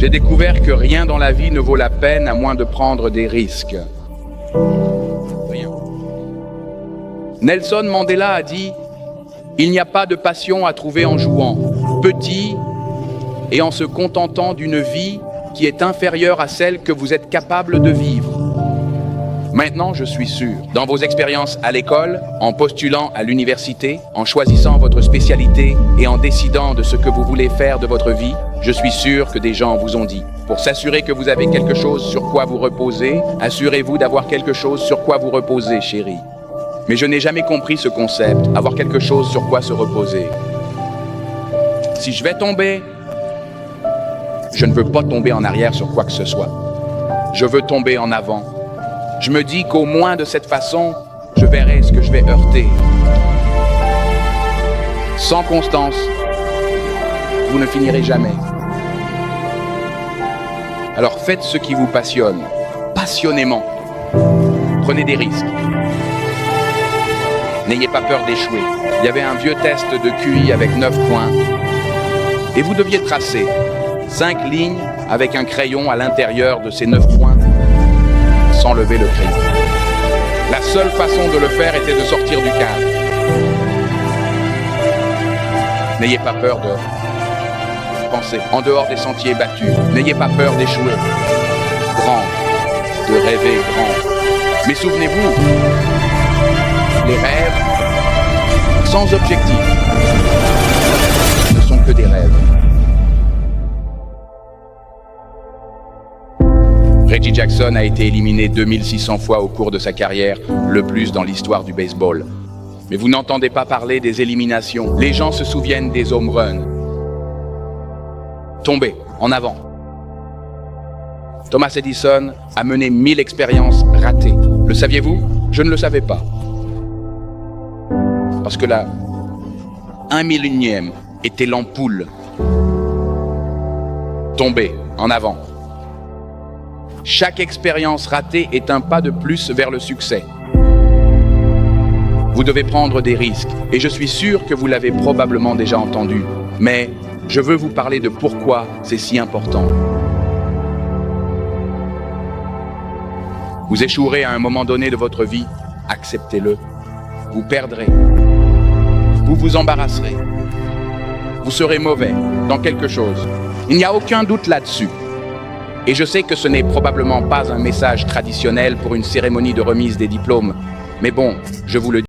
J'ai découvert que rien dans la vie ne vaut la peine à moins de prendre des risques. Rien. Nelson Mandela a dit « Il n'y a pas de passion à trouver en jouant, petit et en se contentant d'une vie qui est inférieure à celle que vous êtes capable de vivre. » Maintenant, je suis sûr, dans vos expériences à l'école, en postulant à l'université, en choisissant votre spécialité et en décidant de ce que vous voulez faire de votre vie, je suis sûr que des gens vous ont dit. Pour s'assurer que vous avez quelque chose sur quoi vous reposer, assurez-vous d'avoir quelque chose sur quoi vous reposer, chérie. Mais je n'ai jamais compris ce concept, avoir quelque chose sur quoi se reposer. Si je vais tomber, je ne veux pas tomber en arrière sur quoi que ce soit. Je veux tomber en avant. Je me dis qu'au moins de cette façon, je verrai ce que je vais heurter. Sans constance, vous ne finirez jamais. Alors faites ce qui vous passionne, passionnément. Prenez des risques. N'ayez pas peur d'échouer. Il y avait un vieux test de QI avec 9 points. Et vous deviez tracer 5 lignes avec un crayon à l'intérieur de ces 9 points, sans lever le crayon. La seule façon de le faire était de sortir du cadre. N'ayez pas peur de penser en dehors des sentiers battus. N'ayez pas peur d'échouer. Grand, de rêver grand. Mais souvenez-vous, les rêves sans objectif ne sont que des rêves. Reggie Jackson a été éliminé 2600 fois au cours de sa carrière, le plus dans l'histoire du baseball. Mais vous n'entendez pas parler des éliminations. Les gens se souviennent des home runs. Tomber, en avant. Thomas Edison a mené 1000 expériences ratées. Le saviez-vous? Je ne le savais pas. Parce que la 1/1000e était l'ampoule. Tomber, en avant. Chaque expérience ratée est un pas de plus vers le succès. Vous devez prendre des risques, et je suis sûr que vous l'avez probablement déjà entendu. Mais je veux vous parler de pourquoi c'est si important. Vous échouerez à un moment donné de votre vie, acceptez-le. Vous perdrez. Vous vous embarrasserez. Vous serez mauvais dans quelque chose. Il n'y a aucun doute là-dessus. Et je sais que ce n'est probablement pas un message traditionnel pour une cérémonie de remise des diplômes. Mais bon, je vous le dis.